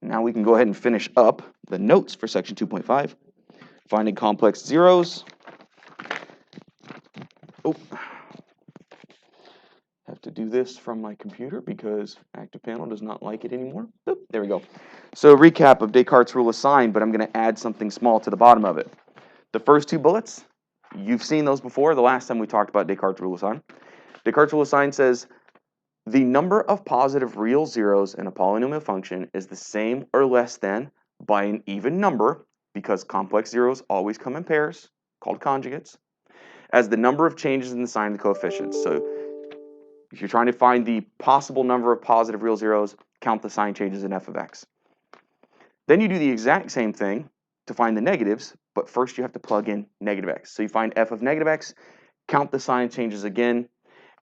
Now we can go ahead and finish up the notes for section 2.5, finding complex zeros. Oh, have to do this from my computer because ActivePanel does not like it anymore. Boop, there we go. So recap of Descartes' rule of sign, but I'm going to add something small to the bottom of it. The first two bullets, you've seen those before the last time we talked about Descartes' rule of sign. Descartes' rule of sign says the number of positive real zeros in a polynomial function is the same or less than by an even number, because complex zeros always come in pairs, called conjugates, as the number of changes in the sign of the coefficients. So if you're trying to find the possible number of positive real zeros, count the sign changes in f of x. Then you do the exact same thing to find the negatives, but first you have to plug in negative x. So you find f of negative x, count the sign changes again,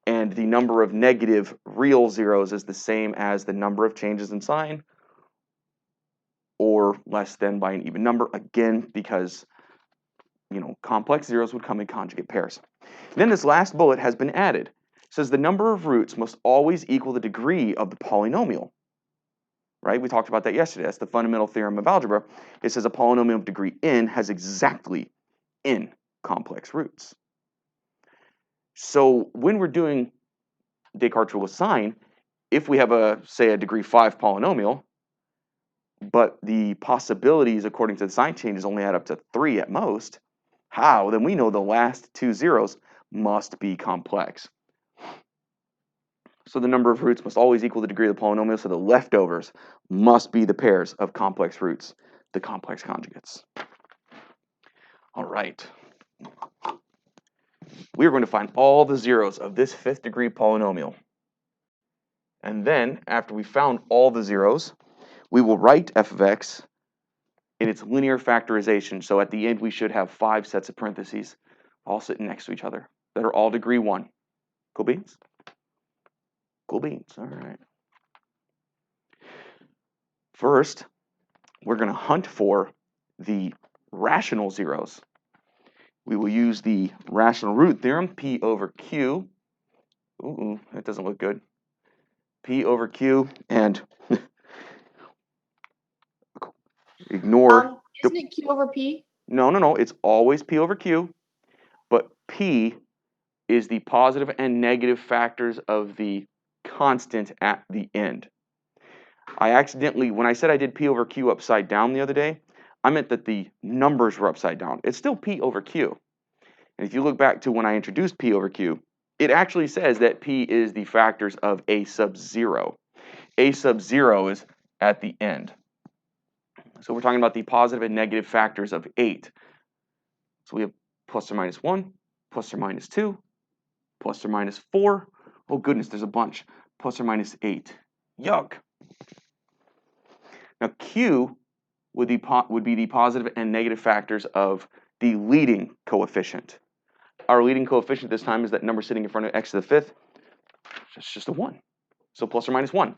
and the number of negative real zeros is the same as the number of changes in sign, or less than by an even number, again, because complex zeros would come in conjugate pairs. And then this last bullet has been added. It says the number of roots must always equal the degree of the polynomial. Right? We talked about that yesterday. That's the fundamental theorem of algebra. It says a polynomial of degree n has exactly n complex roots. So when we're doing Descartes' rule of sign, if we have say a degree 5 polynomial, but the possibilities according to the sign changes only add up to 3 at most, how? Then we know the last two zeros must be complex. So the number of roots must always equal the degree of the polynomial, so the leftovers must be the pairs of complex roots, the complex conjugates. All right. We are going to find all the zeros of this 5th degree polynomial. And then, after we found all the zeros, we will write f of x in its linear factorization. So at the end, we should have 5 sets of parentheses all sitting next to each other that are all degree 1. Cool beans? Cool beans. All right. First, we're going to hunt for the rational zeros. We will use the rational root theorem, P over Q. Ooh, that doesn't look good. P over Q, and ignore. Isn't it Q over P? No. It's always P over Q, but P is the positive and negative factors of the constant at the end. I accidentally, when I said I did P over Q upside down the other day, I meant that the numbers were upside down. It's still P over Q. And if you look back to when I introduced P over Q, it actually says that P is the factors of A sub 0. A sub 0 is at the end. So we're talking about the positive and negative factors of 8. So we have plus or minus 1, plus or minus 2, plus or minus 4. Oh goodness, there's a bunch. Plus or minus 8. Yuck. Now Q would be the positive and negative factors of the leading coefficient. Our leading coefficient this time is that number sitting in front of x to the 5th. It's just a 1. So plus or minus 1.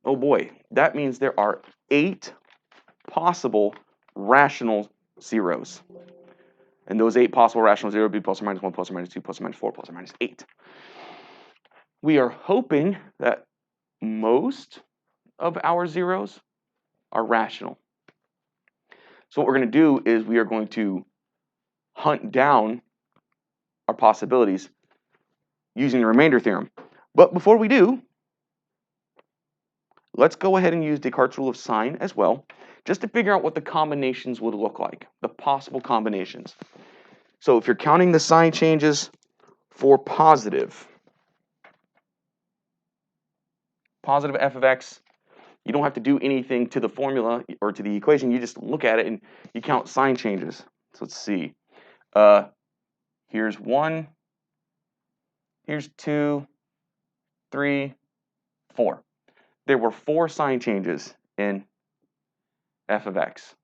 Oh boy, that means there are 8 possible rational zeros. And those 8 possible rational zeros would be plus or minus 1, plus or minus 2, plus or minus 4, plus or minus 8. We are hoping that most of our zeros are rational. So what we're going to do is we are going to hunt down our possibilities using the remainder theorem. But before we do, let's go ahead and use Descartes' rule of sign as well, just to figure out what the combinations would look like, the possible combinations. So if you're counting the sign changes for positive f of x, you don't have to do anything to the formula or to the equation. You just look at it and you count sign changes. So let's see. Here's 1, here's 2, 3, 4. There were 4 sign changes in f of x.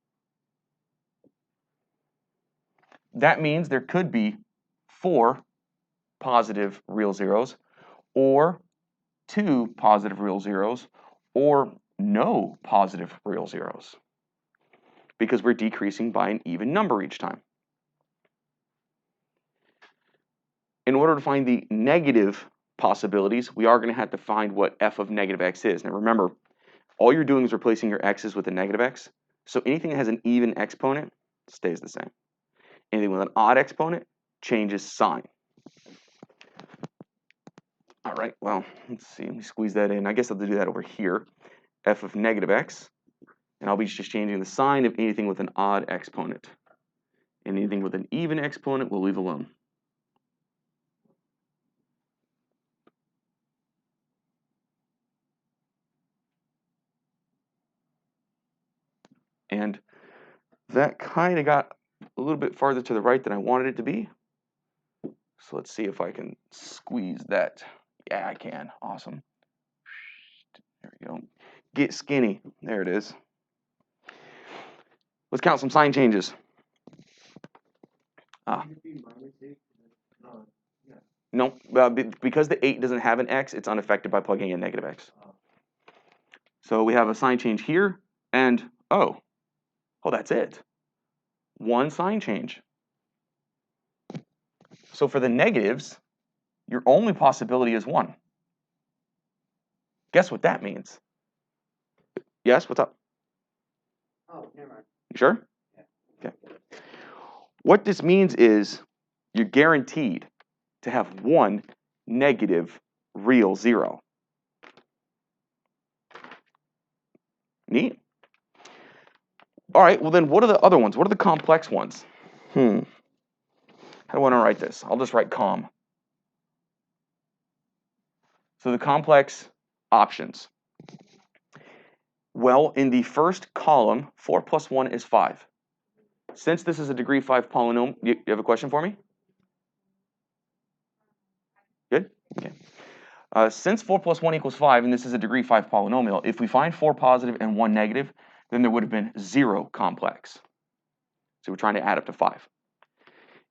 That means there could be 4 positive real zeros, or 2 positive real zeros, or no positive real zeros, because we're decreasing by an even number each time. In order to find the negative possibilities, we are going to have to find what f of negative x is. Now remember, all you're doing is replacing your x's with a negative x. So anything that has an even exponent stays the same. Anything with an odd exponent changes sign. All right, well, let's see. Let me squeeze that in. I guess I'll have to do that over here. F of negative x. And I'll be just changing the sign of anything with an odd exponent. And anything with an even exponent we'll leave alone. And that kind of got a little bit farther to the right than I wanted it to be. So let's see if I can squeeze that. Yeah, I can. Awesome. There we go. Get skinny. There it is. Let's count some sign changes. No, because the 8 doesn't have an x, it's unaffected by plugging in negative x. So we have a sign change here, and oh, that's it. One sign change. So for the negatives, your only possibility is 1. Guess what that means? Yes, what's up? Oh, never mind. You sure? Yeah. Okay. What this means is you're guaranteed to have one negative real zero. Neat. All right, well then what are the other ones? What are the complex ones? How do I want to write this? I'll just write com. So the complex options. Well, in the first column, 4 plus 1 is 5. Since this is a degree 5 polynomial, you have a question for me? Good? Okay. Since 4 plus 1 equals 5, and this is a degree 5 polynomial, if we find 4 positive and 1 negative, then there would have been 0 complex. So we're trying to add up to 5.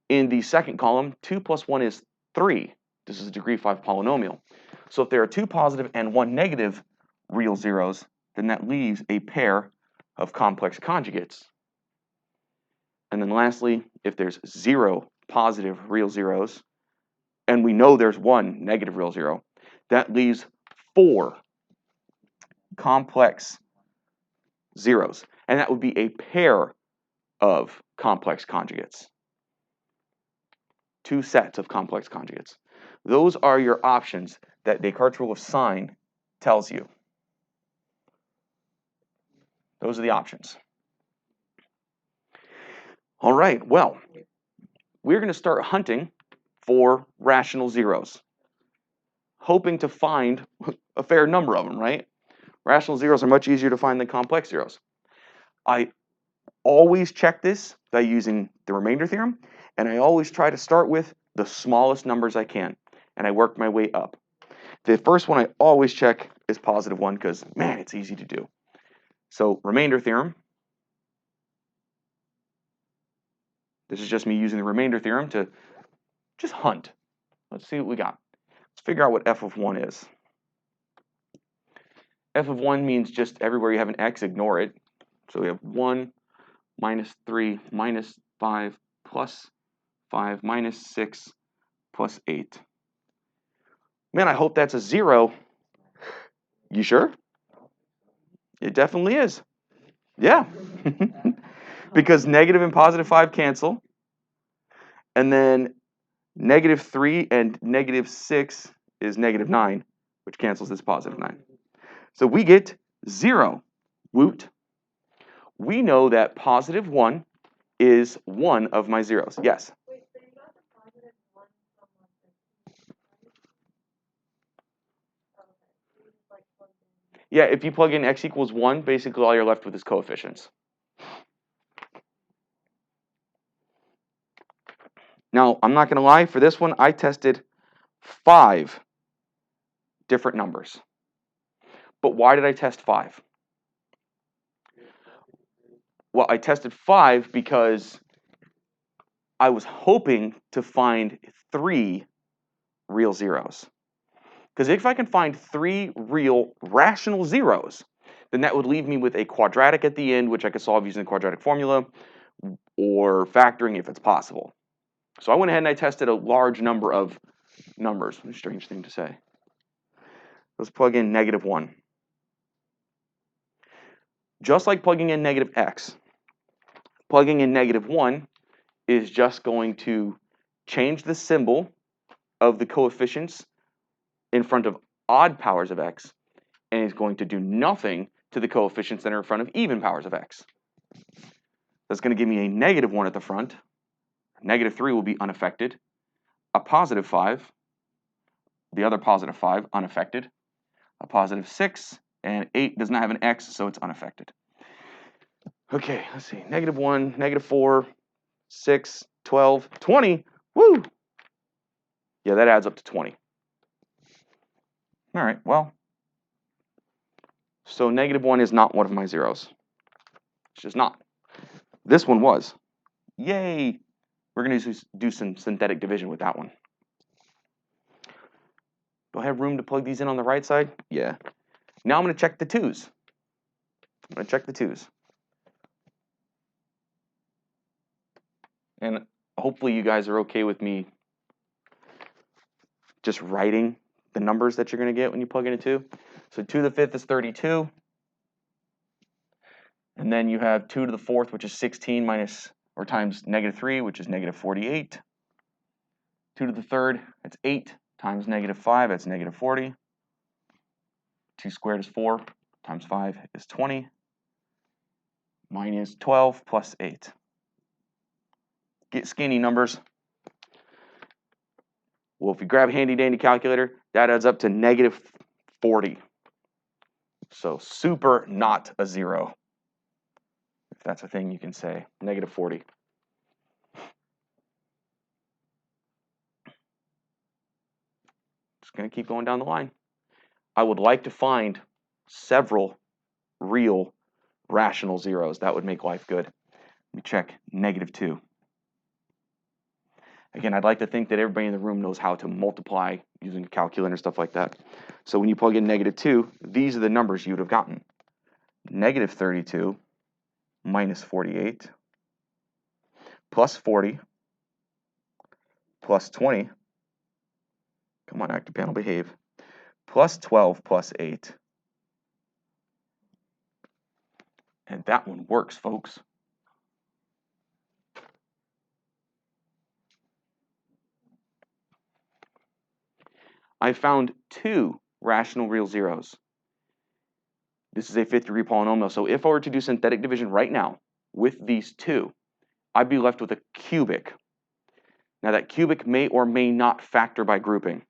In the second column, 2 plus 1 is 3. This is a degree 5 polynomial. So if there are 2 positive and 1 negative real zeros, then that leaves a pair of complex conjugates. And then lastly, if there's 0 positive real zeros, and we know there's 1 negative real zero, that leaves 4 complex zeros. And that would be a pair of complex conjugates. 2 sets of complex conjugates. Those are your options that Descartes' rule of sign tells you. Those are the options. All right, well, we're going to start hunting for rational zeros, hoping to find a fair number of them, right? Rational zeros are much easier to find than complex zeros. I always check this by using the remainder theorem, and I always try to start with the smallest numbers I can, and I work my way up. The first one I always check is positive 1 because, man, it's easy to do. So remainder theorem. This is just me using the remainder theorem to just hunt. Let's see what we got. Let's figure out what f of 1 is. F of 1 means just everywhere you have an x, ignore it. So we have 1 minus 3 minus 5 plus 5 minus 6 plus 8. Man, I hope that's a 0. You sure? It definitely is. Yeah. Because negative and positive 5 cancel. And then negative 3 and negative 6 is negative 9, which cancels this positive 9. So we get 0. Woot. We know that positive 1 is one of my zeros. Yes? Wait, so you got the positive 1 from like the okay. So you just like plugged in. Yeah, if you plug in x equals 1, basically all you're left with is coefficients. Now, I'm not going to lie, for this one, I tested 5 different numbers. But why did I test 5? Well, I tested 5 because I was hoping to find 3 real zeros. Because if I can find 3 real rational zeros, then that would leave me with a quadratic at the end, which I could solve using the quadratic formula, or factoring if it's possible. So I went ahead and I tested a large number of numbers. What a strange thing to say. Let's plug in negative 1. just like plugging in negative x, plugging in negative 1 is just going to change the symbol of the coefficients in front of odd powers of x, and is going to do nothing to the coefficients that are in front of even powers of x. That's going to give me a negative 1 at the front. Negative 3 will be unaffected. A positive 5, the other positive 5, unaffected. A positive 6, and 8 does not have an x, so it's unaffected. Okay, let's see. Negative 1, negative 4, 6, 12, 20. Woo! Yeah, that adds up to 20. All right, well, so negative 1 is not one of my zeros. It's just not. This one was. Yay! We're going to do some synthetic division with that one. Do I have room to plug these in on the right side? Yeah. Now I'm going to check the 2's. I'm going to check the 2's. And hopefully you guys are okay with me just writing the numbers that you're going to get when you plug in a 2. So 2 to the 5th is 32. And then you have 2 to the 4th, which is 16 minus or times negative 3, which is negative 48. 2 to the 3rd, that's 8 times negative 5, that's negative 40. 2 squared is 4 times 5 is 20. Minus 12 plus 8. Get skinny numbers. Well, if you grab a handy dandy calculator, that adds up to negative 40. So super not a zero. If that's a thing you can say, negative 40. Just going to keep going down the line. I would like to find several real rational zeros. That would make life good. Let me check negative 2. Again, I'd like to think that everybody in the room knows how to multiply using a calculator and stuff like that. So when you plug in negative 2, these are the numbers you would have gotten. Negative 32 minus 48 plus 40 plus 20. Come on, active panel, behave. Plus 12 plus 8. And that one works, folks. I found 2 rational real zeros. This is a 5th degree polynomial. So if I were to do synthetic division right now with these 2, I'd be left with a cubic. Now that cubic may or may not factor by grouping.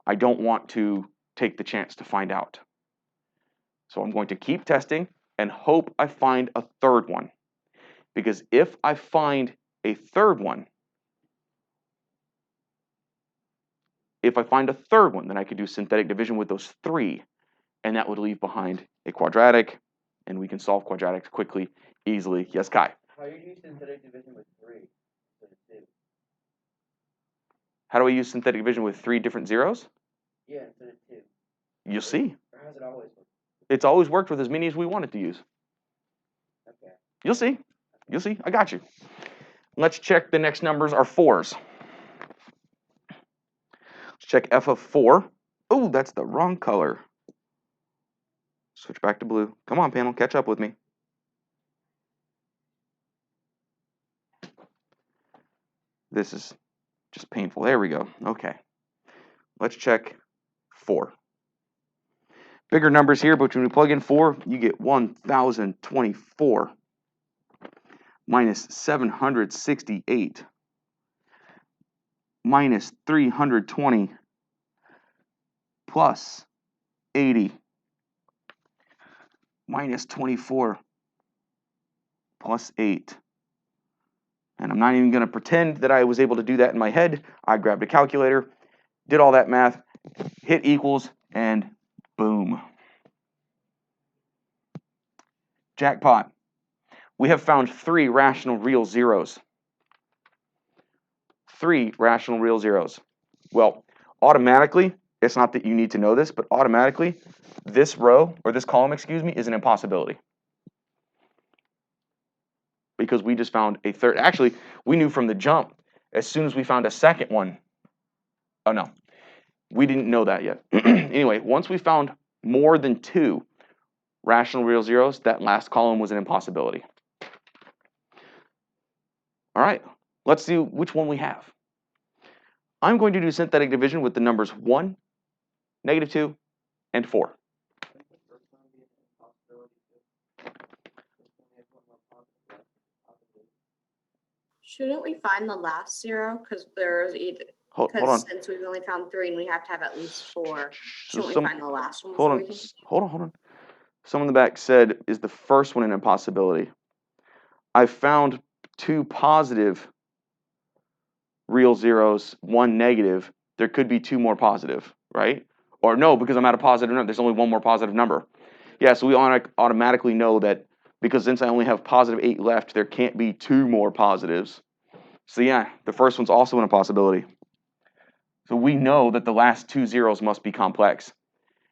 I don't want to take the chance to find out. So I'm going to keep testing and hope I find a third one. Because if I find a third one, then I could do synthetic division with those 3, and that would leave behind a quadratic, and we can solve quadratics quickly, easily. Yes, Kai? How do you use synthetic division with 3 instead of 2? How do I use synthetic division with 3 different zeros? Yeah, instead of 2. You'll see. Or has it always worked? It's always worked with as many as we want it to use. Okay. You'll see. You'll see. I got you. Let's check the next numbers are 4s. Let's check f of 4. Oh, that's the wrong color. Switch back to blue. Come on, panel, catch up with me. This is just painful. There we go. Okay. Let's check 4. Bigger numbers here, but when we plug in 4, you get 1,024 minus 768 minus 320 plus 80 minus 24 plus 8. And I'm not even going to pretend that I was able to do that in my head. I grabbed a calculator, did all that math, hit equals, and boom. Jackpot. We have found 3 rational real zeros. 3 rational real zeros. Well, automatically, it's not that you need to know this, but automatically, this row, or this column, excuse me, is an impossibility. Because we just found a third. Actually, we knew from the jump, as soon as we found a second one. Oh, no. We didn't know that yet. Anyway, once we found more than 2 rational real zeros, that last column was an impossibility. All right, let's see which one we have. I'm going to do synthetic division with the numbers 1, -2, and 4. Wouldn't the first one be an impossibility too? This one has one more positive, positive. Shouldn't we find the last zero? Because there's either, Hold on. because since we've only found 3 and we have to have at least 4, So shouldn't we some- find the last one hold before on, we can? hold on. Someone in the back said, is the first one an impossibility? I found 2 positive real zeros, 1 negative. There could be 2 more positive, right? Or no, because I'm at a positive number, there's only 1 more positive number. Yeah, so we automatically know that because since I only have positive 8 left, there can't be 2 more positives. So yeah, the first one's also an impossibility. So we know that the last 2 zeros must be complex.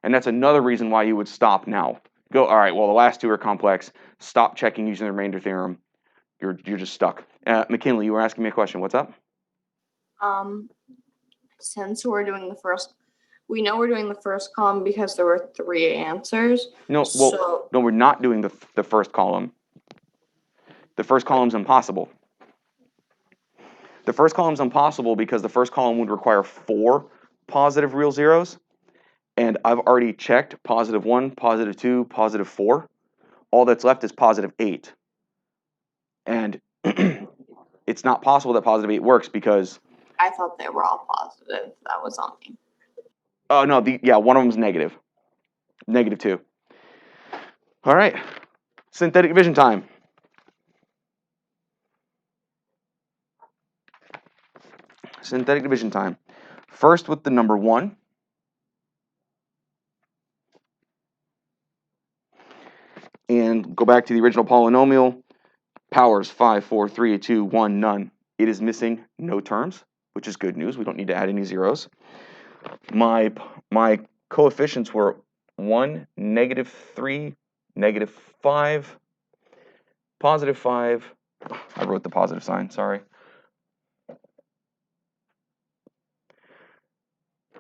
And that's another reason why you would stop now. Go, all right, well, the last 2 are complex. Stop checking using the remainder theorem. You're just stuck. McKinley, you were asking me a question. What's up? Since we're doing the first, we know we're doing the first column because there were 3 answers. No, well, no, we're not doing the first column. The first column's impossible. The first column's impossible because the first column would require 4 positive real zeros. And I've already checked positive 1, positive 2, positive 4. All that's left is positive 8. And it's not possible that positive 8 works because... I thought they were all positive. That was on me. Oh, no, one of them's negative. Negative 2. All right. Synthetic division time. Synthetic division time. First with the number 1. And go back to the original polynomial. Powers 5, 4, 3, 2, 1, none. It is missing no terms, which is good news. We don't need to add any zeros. My coefficients were 1, -3, -5, +5. I wrote the positive sign, sorry.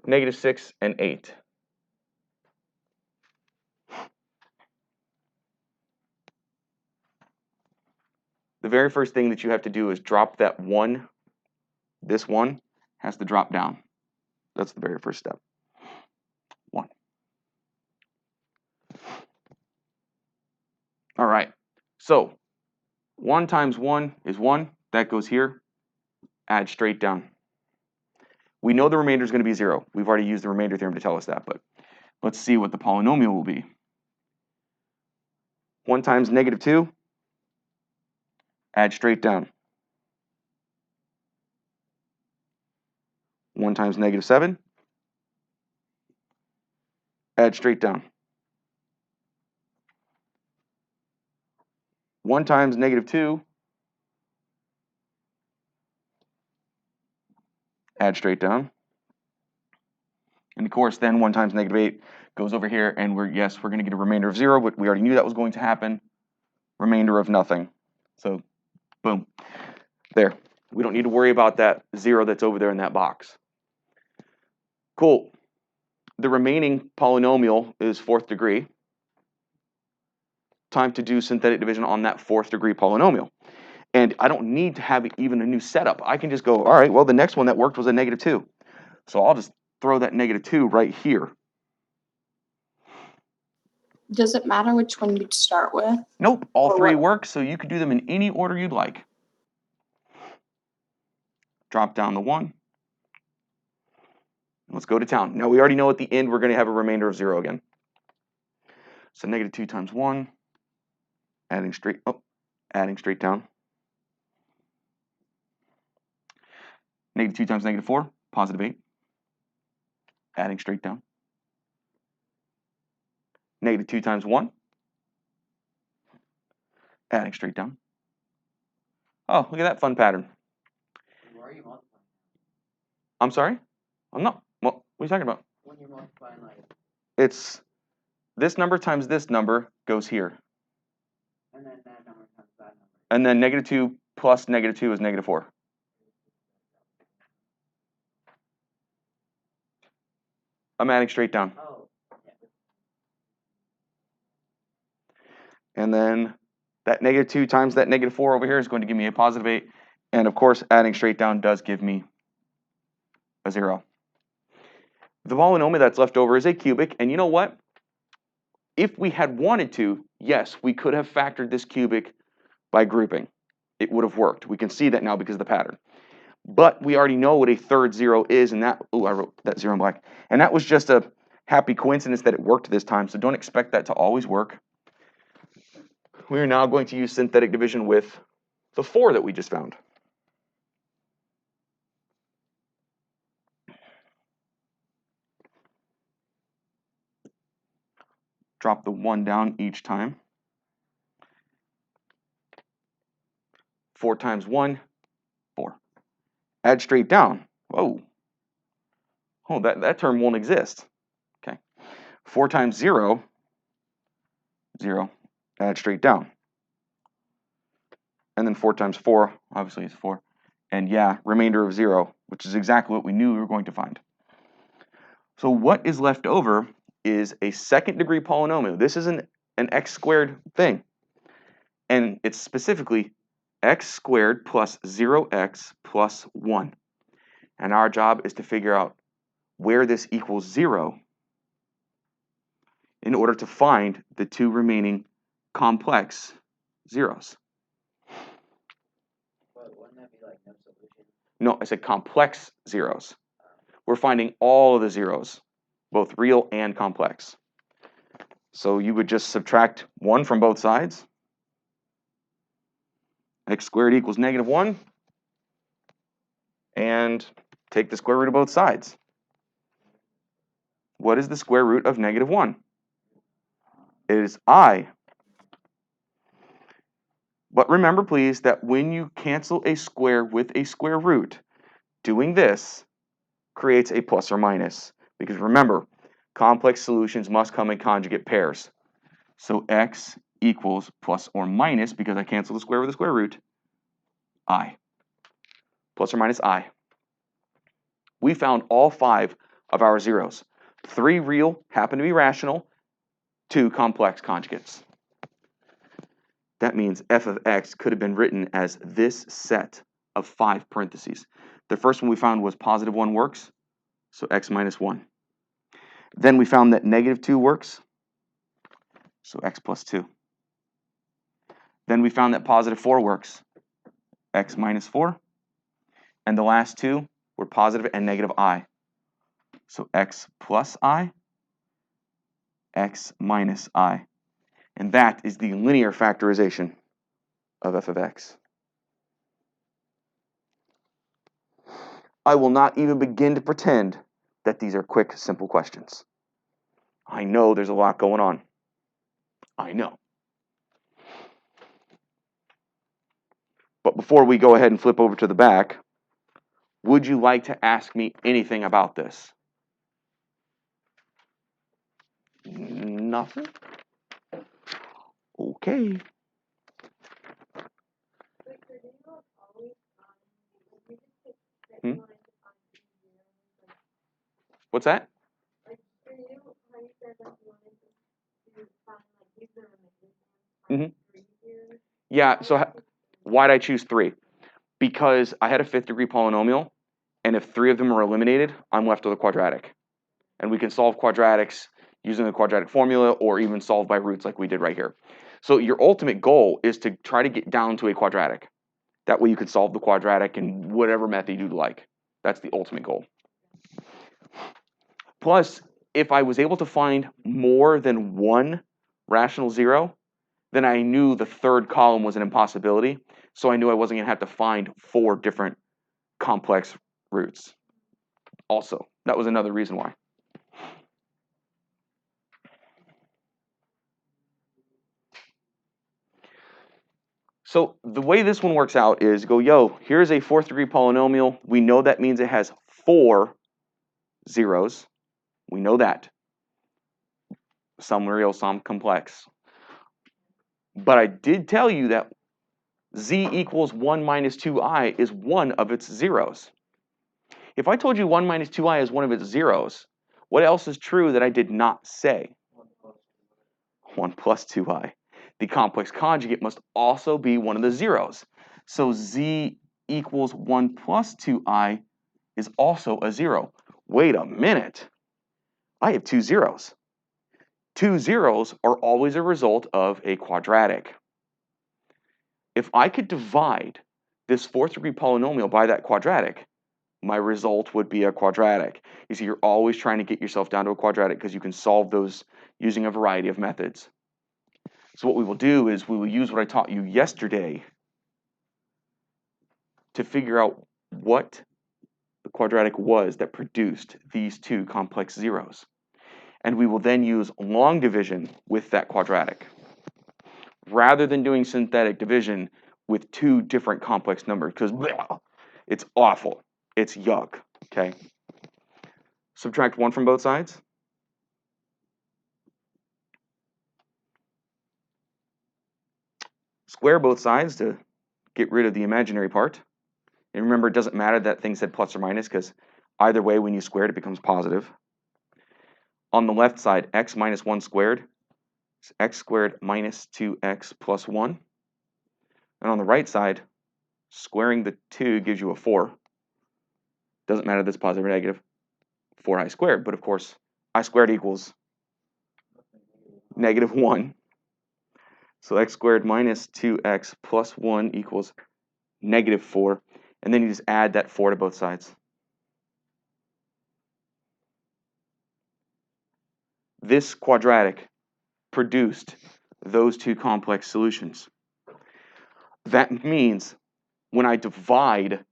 -6 and 8. The very first thing that you have to do is drop that 1. This 1 has to drop down. That's the very first step. 1. All right. So 1 times 1 is 1. That goes here. Add straight down. We know the remainder is going to be 0. We've already used the remainder theorem to tell us that, but let's see what the polynomial will be. 1 times -2. Add straight down. 1 times -7. Add straight down. 1 times -2. Add straight down. And of course, then 1 times -8 goes over here, and we're going to get a remainder of 0, but we already knew that was going to happen. Remainder of nothing. So, boom. There. We don't need to worry about that 0 that's over there in that box. Cool. The remaining polynomial is 4th degree. Time to do synthetic division on that 4th degree polynomial. And I don't need to have even a new setup. I can just go, all right, well, the next one that worked was a -2. So I'll just throw that -2 right here. Does it matter which one you'd start with? Nope, all Or 3 what? work, so you could do them in any order you'd like. Drop down the 1. Let's go to town. Now we already know at the end we're going to have a remainder of 0 again. So -2 times 1, adding straight down. -2 times -4, +8. Adding straight down. -2 times 1. Adding straight down. Oh, look at that fun pattern. Why are you multiplying? I'm sorry? I'm not. What are you talking about? When you're multiplying, like, It's this number times this number goes here. and then that number times that number. And then -2 plus -2 is -4. I'm adding straight down. Oh, yeah. And then that -2 times that -4 over here is going to give me a +8. And of course, adding straight down does give me a 0. The polynomial that's left over is a cubic. And you know what? If we had wanted to, yes, we could have factored this cubic by grouping. It would have worked. We can see that now because of the pattern. But we already know what a third 0 is, and that, I wrote that 0 in black. And that was just a happy coincidence that it worked this time, so don't expect that to always work. We are now going to use synthetic division with the 4 that we just found. Drop the 1 down each time. 4 times 1, 4. Add straight down. Whoa. Oh, that term won't exist. Okay. 4 times 0, 0. Add straight down. And then 4 times 4, obviously it's 4. And yeah, remainder of 0, which is exactly what we knew we were going to find. So what is left over is a second degree polynomial. This is an x squared thing. And it's specifically x squared plus 0x plus 1. And our job is to figure out where this equals 0 in order to find the two remaining complex zeros. But wouldn't that be like no solution? No, I said complex zeros. We're finding all of the zeros, both real and complex. So you would just subtract 1 from both sides. X squared equals -1. And take the square root of both sides. What is the square root of -1? It is I. But remember, please, that when you cancel a square with a square root, doing this creates a plus or minus. Because remember, complex solutions must come in conjugate pairs. So x equals plus or minus, because I cancel the square with the square root, I. Plus or minus I. We found all 5 of our zeros. 3 real happen to be rational, 2 complex conjugates. That means f of x could have been written as this set of 5 parentheses. The first one we found was +1 works, so x minus 1. Then we found that -2 works, so x plus 2. Then we found that +4 works, x minus 4. And the last 2 were positive and negative I. So x plus I, x minus I. And that is the linear factorization of f of x. I will not even begin to pretend that these are quick, simple questions. I know there's a lot going on. I know. But before we go ahead and flip over to the back, would you like to ask me anything about this? Nothing? Okay. Victor, do you always find, like, you just take straight Hmm? line to find two zeros, like, What's that? for you, how you said that you wanted to find, like, these are remaining ones, Mhm. like, 3 zeros? Yeah, so why'd I choose 3? Because I had a 5th degree polynomial, and if 3 of them are eliminated, I'm left with a quadratic. And we can solve quadratics using the quadratic formula or even solve by roots like we did right here. So your ultimate goal is to try to get down to a quadratic. That way you could solve the quadratic in whatever method you'd like. That's the ultimate goal. Plus, if I was able to find more than one rational zero, then I knew the third column was an impossibility. So I knew I wasn't going to have to find 4 different complex roots. Also, that was another reason why. So the way this one works out is go, yo, here's a 4th degree polynomial. We know that means it has 4 zeros. We know that. Some real, some complex. But I did tell you that z equals 1 minus 2i is one of its zeros. If I told you 1 minus 2i is one of its zeros, what else is true that I did not say? 1 plus 2i. the complex conjugate must also be one of the zeros. So z equals 1 plus 2i is also a 0. Wait a minute. I have 2 zeros. 2 zeros are always a result of a quadratic. If I could divide this fourth degree polynomial by that quadratic, my result would be a quadratic. You see, you're always trying to get yourself down to a quadratic because you can solve those using a variety of methods. So what we will do is we will use what I taught you yesterday to figure out what the quadratic was that produced these two complex zeros. And we will then use long division with that quadratic, rather than doing synthetic division with two different complex numbers, because it's awful. It's yuck, okay? Subtract 1 from both sides. Square both sides to get rid of the imaginary part. And remember, it doesn't matter that thing said plus or minus, because either way, when you square it, it becomes positive. On the left side, x minus 1 squared is x squared minus 2x plus 1. And on the right side, squaring the 2 gives you a 4. Doesn't matter if it's positive or negative. 4i squared, but of course, I squared equals negative 1. So x squared minus 2x plus 1 equals negative 4. And then you just add that 4 to both sides. This quadratic produced those two complex solutions. That means when I divide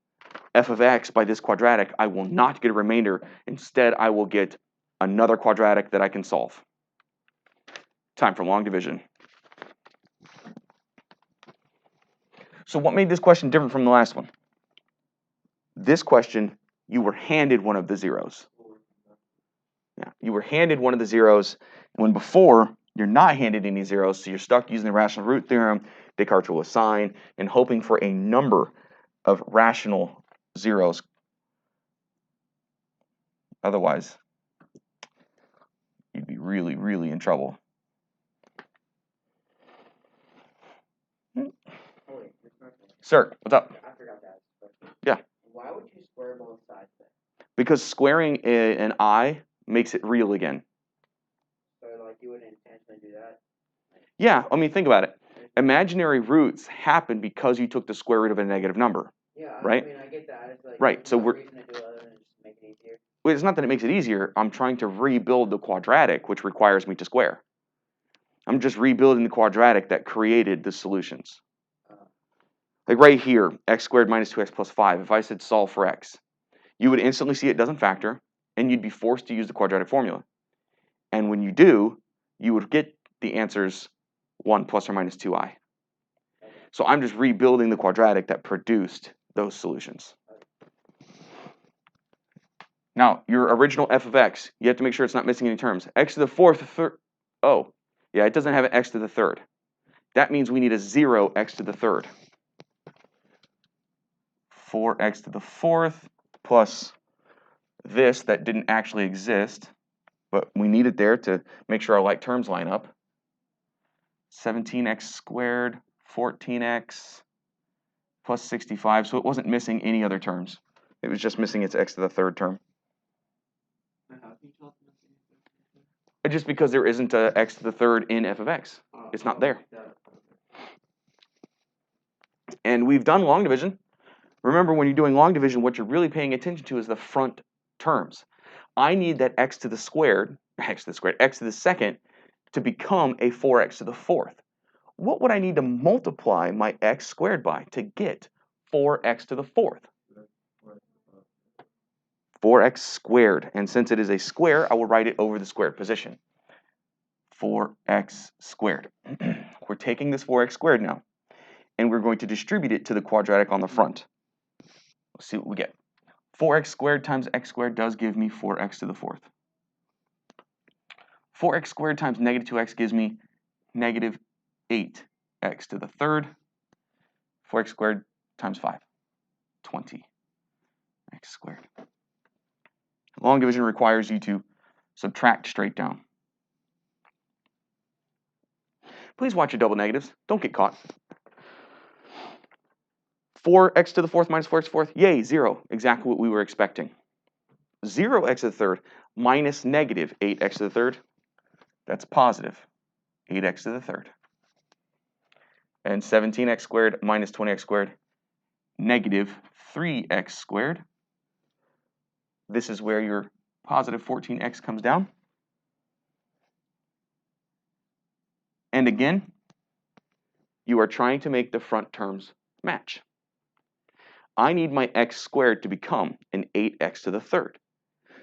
f of x by this quadratic, I will not get a remainder. Instead, I will get another quadratic that I can solve. Time for long division. So what made this question different from the last one? This question, you were handed one of the zeros. Yeah, you were handed one of the zeros, when before, you're not handed any zeros, so you're stuck using the rational root theorem, Descartes will assign, and hoping for a number of rational zeros. Otherwise, you'd be really, really in trouble. Oh, wait, this question. Sir, what's up? I forgot to ask this question. Yeah. Why would you square both sides then? Because squaring an I makes it real again. So, like, you wouldn't intentionally do that? Yeah, I mean, think about it. Imaginary roots happen because you took the square root of a negative number. Yeah, right? I mean, I get that. It's like, Right, there's so no we're- reason to do it other than just make it easier. Well, it's not that it makes it easier. I'm trying to rebuild the quadratic, which requires me to square. I'm just rebuilding the quadratic that created the solutions. Like right here, x squared minus 2x plus 5. If I said solve for x, you would instantly see it doesn't factor, and you'd be forced to use the quadratic formula. And when you do, you would get the answers 1 plus or minus 2i. So I'm just rebuilding the quadratic that produced those solutions. Now, your original f of x, you have to make sure it's not missing any terms. X to the fourth, oh, yeah, it doesn't have an x to the third. That means we need a 0 x to the third. 4x to the fourth plus this that didn't actually exist, but we need it there to make sure our like terms line up. 17x squared, 14x plus 65, so it wasn't missing any other terms. It was just missing its x to the third term. How can you tell it's missing? Just because there isn't a x to the third in f of x. It's not there. And we've done long division. Remember, when you're doing long division, what you're really paying attention to is the front terms. I need that x to the squared, x to the second, to become a 4x to the fourth. What would I need to multiply my x squared by to get 4x to the fourth? 4x squared. And since it is a square, I will write it over the squared position. 4x squared. We're taking this 4x squared now, and we're going to distribute it to the quadratic on the front. Let's see what we get. 4x squared times x squared does give me 4x to the fourth. 4x squared times negative 2x gives me negative 8x to the third. 4x squared times 5, 20x squared. Long division requires you to subtract straight down. Please watch your double negatives. Don't get caught. 4x to the fourth minus 4x to the fourth. Yay, 0. Exactly what we were expecting. 0x to the third minus negative 8x to the third. That's positive 8x to the third. And 17x squared minus 20x squared, negative 3x squared. This is where your positive 14x comes down. And again, you are trying to make the front terms match. I need my x squared to become an 8x to the third.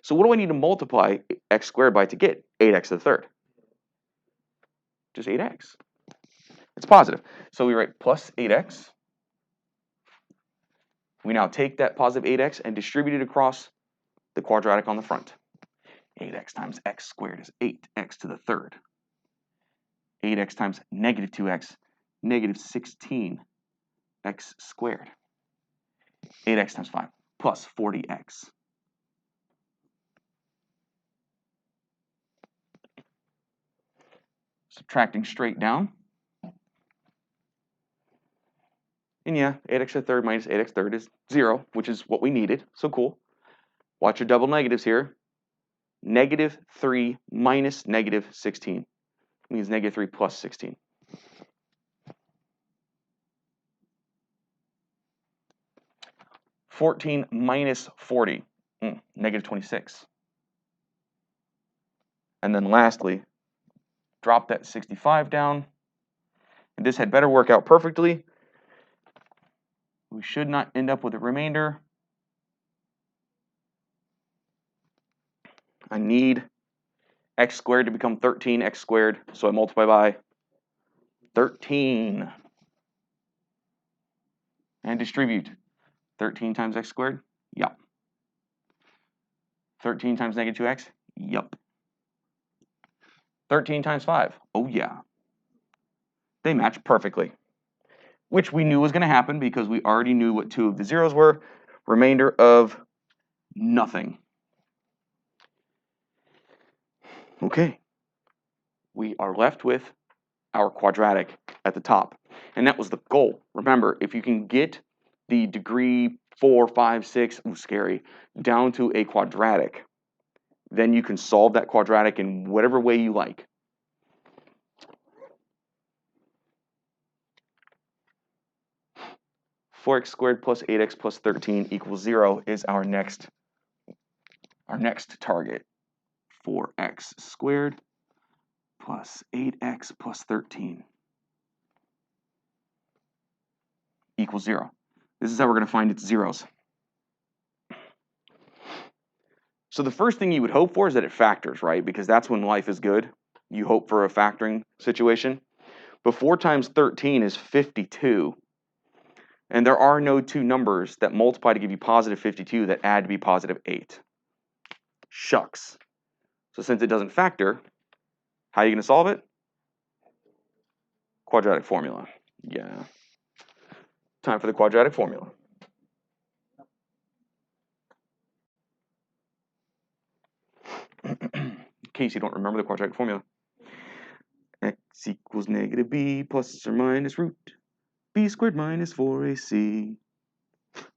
So what do I need to multiply x squared by to get 8x to the third? Just 8x. It's positive. So we write plus 8x. We now take that positive 8x and distribute it across the quadratic on the front. 8x times x squared is 8x to the third. 8x times negative 2x, negative 16x squared. 8x times 5 plus 40x. Subtracting straight down. And yeah, 8x to the third minus 8x third is 0, which is what we needed. So cool. Watch your double negatives here. Negative 3 minus negative 16 means negative 3 plus 16. (14 minus 40, negative 26. And then lastly, drop that 65 down. And this had better work out perfectly. We should not end up with a remainder. I need x squared to become 13x squared, so I multiply by 13. And distribute. 13 times x squared? Yup. 13 times negative 2x? Yup. 13 times 5? Oh yeah. They match perfectly. Which we knew was going to happen because we already knew what 2 of the zeros were. Remainder of nothing. Okay. We are left with our quadratic at the top. And that was the goal. Remember, if you can get the degree 4, 5, 6, scary, down to a quadratic, then you can solve that quadratic in whatever way you like. (4x squared plus 8x plus 13 equals 0 is our next target. 4x squared plus 8x plus 13 equals 0. This is how we're going to find its zeros. So the first thing you would hope for is that it factors, right? Because that's when life is good. You hope for a factoring situation. But 4 times 13 is 52. And there are no two numbers that multiply to give you positive 52 that add to be positive 8. Shucks. So since it doesn't factor, how are you going to solve it? Quadratic formula. Yeah. Time for the quadratic formula. In case you don't remember the quadratic formula. X equals negative b plus or minus root b squared minus 4ac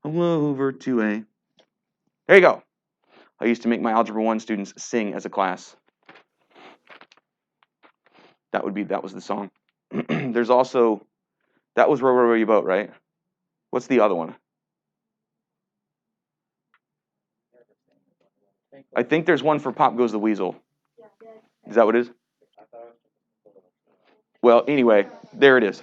all over 2a. There you go. I used to make my Algebra 1 students sing as a class. That was the song. There's also, that was Row, Row, Row Your Boat, right? What's the other one? I think there's one for Pop Goes the Weasel. Is that what it is? Well, anyway, there it is.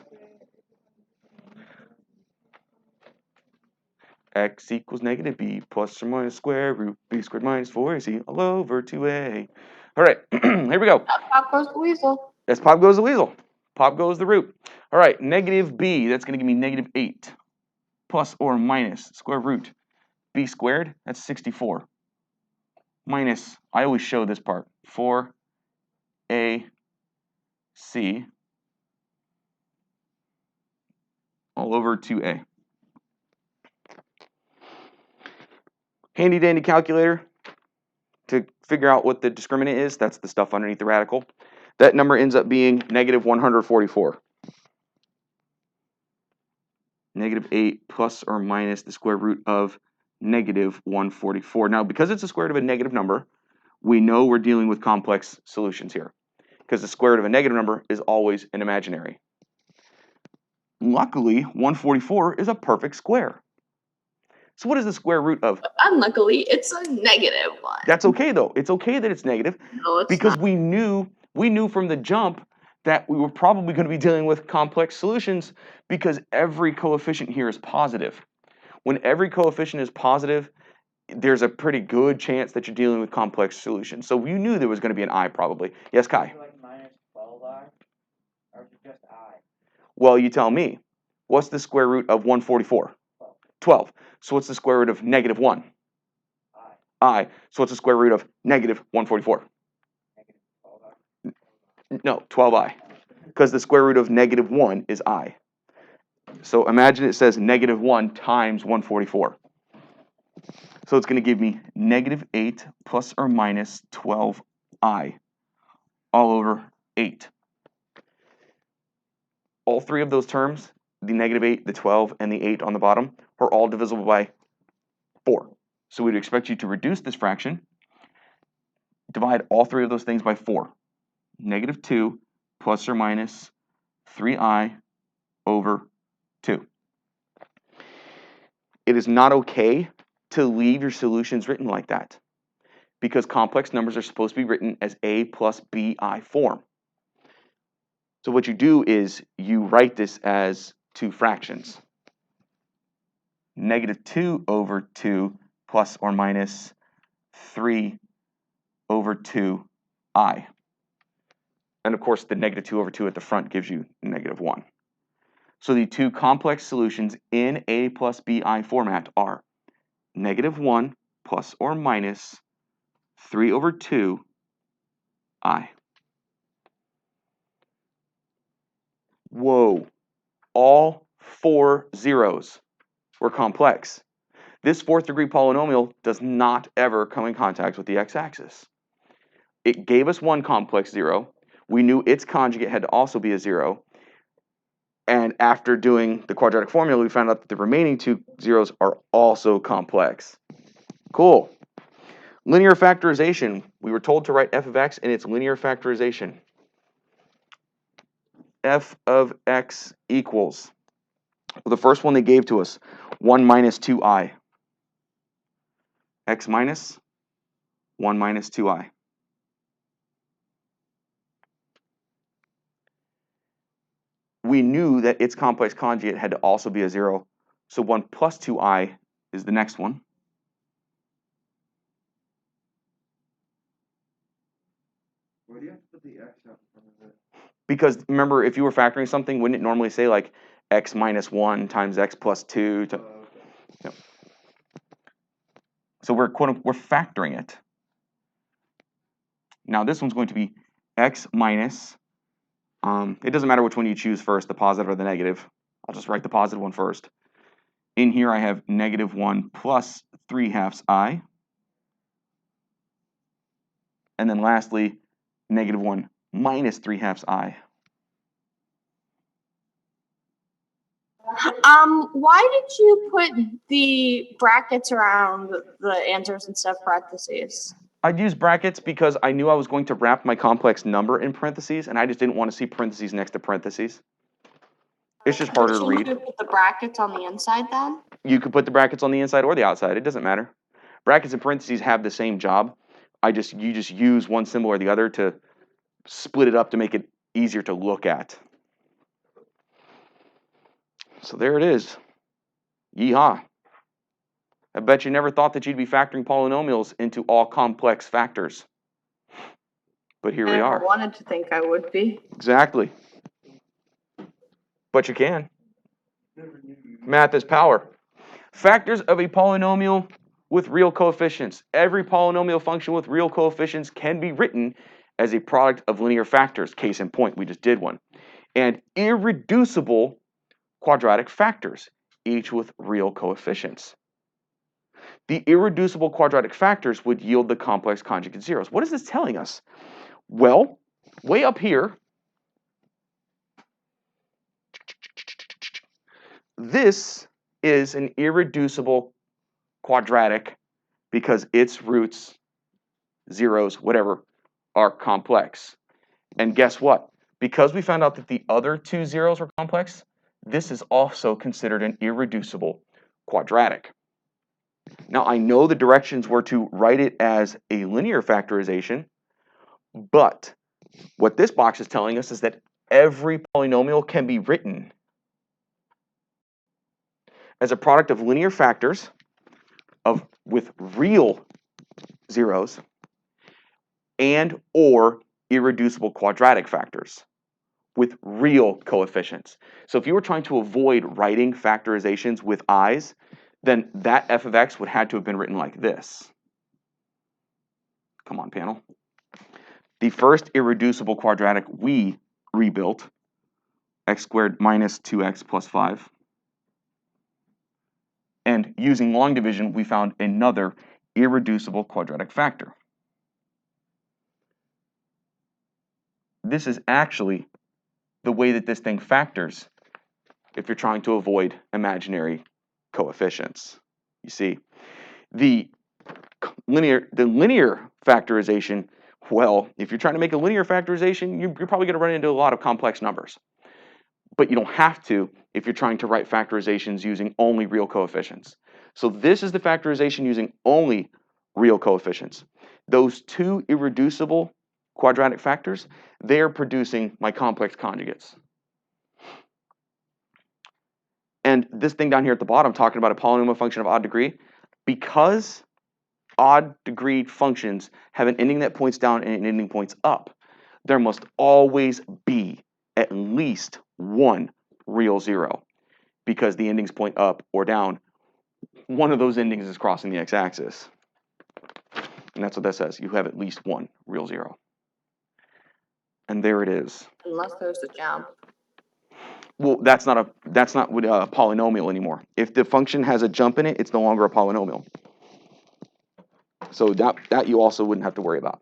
X equals negative b plus or minus square root b squared minus 4ac all over 2a. All right, here we go. Pop goes the weasel. That's Pop Goes the Weasel. Pop goes the root. All right, negative b, that's going to give me negative 8 plus or minus square root b squared, that's 64. Minus, I always show this part, 4ac all over 2a. Handy dandy calculator to figure out what the discriminant is. That's the stuff underneath the radical. that number ends up being negative 144. Negative 8 plus or minus the square root of negative 144. Now, because it's the square root of a negative number, we know we're dealing with complex solutions here, because the square root of a negative number is always an imaginary. Luckily, 144 is a perfect square. So what is the square root of? Unluckily, it's a negative one. That's okay though. It's okay that it's negative, No, it's because not. we knew from the jump that we were probably going to be dealing with complex solutions, because every coefficient here is positive. When every coefficient is positive, there's a pretty good chance that you're dealing with complex solutions. So you knew there was going to be an I probably. Yes, Kai? Is it like minus 12i? Or is it just I? Well, you tell me. What's the square root of 144? 12. So what's the square root of negative 1? I. So what's the square root of negative 144? Negative 12i. No, 12i. Because the square root of negative 1 is I. So imagine it says negative 1 times 144. So it's going to give me negative 8 plus or minus 12i all over 8. All three of those terms, the negative 8, the 12, and the 8 on the bottom, are all divisible by 4. So we'd expect you to reduce this fraction, divide all three of those things by 4. Negative 2 plus or minus 3i over 2. It is not okay to leave your solutions written like that, because complex numbers are supposed to be written as a plus bi form. So what you do is you write this as two fractions. Negative 2 over 2 plus or minus 3 over 2i. And of course, the negative 2 over 2 at the front gives you negative 1. So the two complex solutions in a plus bi format are negative 1 plus or minus 3 over 2i. Whoa, all 4 zeros were complex. This fourth degree polynomial does not ever come in contact with the x-axis. It gave us one complex zero. We knew its conjugate had to also be a 0. And after doing the quadratic formula, we found out that the remaining 2 zeros are also complex. Cool. Linear factorization. We were told to write f of x in its linear factorization. F of x equals, well, the first one they gave to us, 1 minus 2i. X minus 1 minus 2i. We knew that its complex conjugate had to also be a 0, so 1 plus 2i is the next one. Why do you have to put the x out in front of it? Because remember, if you were factoring something, wouldn't it normally say like x minus 1 times x plus 2? Okay. Yep. So we're factoring it. Now this one's going to be x minus, it doesn't matter which one you choose first, the positive or the negative. I'll just write the positive one first. In here I have negative 1 plus 3/2 I. And then lastly, negative 1 minus 3/2 I. Why did you put the brackets around the answers instead of parentheses? I'd use brackets because I knew I was going to wrap my complex number in parentheses, and I just didn't want to see parentheses next to parentheses. It's just harder to read. Shouldn't you put the brackets on the inside then? You could put the brackets on the inside or the outside. It doesn't matter. Brackets and parentheses have the same job. You just use one symbol or the other to split it up to make it easier to look at. So there it is. Yeehaw. I bet you never thought that you'd be factoring polynomials into all complex factors. But here I we never are. wanted to think I would be. Exactly. But you can. Math is power. Factors of a polynomial with real coefficients. Every polynomial function with real coefficients can be written as a product of linear factors. Case in point, we just did one. And irreducible quadratic factors, each with real coefficients. The irreducible quadratic factors would yield the complex conjugate zeros. What is this telling us? Well, way up here, this is an irreducible quadratic because its roots, zeros, whatever, are complex. And guess what? Because we found out that the other two zeros were complex, this is also considered an irreducible quadratic. Now, I know the directions were to write it as a linear factorization, but what this box is telling us is that every polynomial can be written as a product of linear factors with real zeros and or irreducible quadratic factors with real coefficients. So if you were trying to avoid writing factorizations with i's, then that f of x would have to have been written like this. Come on, panel. The first irreducible quadratic we rebuilt, x squared minus 2x plus 5. And using long division, we found another irreducible quadratic factor. This is actually the way that this thing factors if you're trying to avoid imaginary coefficients. You see, the linear factorization, well, if you're trying to make a linear factorization, you're probably going to run into a lot of complex numbers. But you don't have to if you're trying to write factorizations using only real coefficients. So this is the factorization using only real coefficients. Those two irreducible quadratic factors, they are producing my complex conjugates. And this thing down here at the bottom, talking about a polynomial function of odd degree, because odd degree functions have an ending that points down and an ending points up, there must always be at least one real zero. Because the endings point up or down, one of those endings is crossing the x-axis. And that's what that says. You have at least one real zero. And there it is. Unless there's a jump. Well, that's not a polynomial anymore. If the function has a jump in it, it's no longer a polynomial. So that you also wouldn't have to worry about.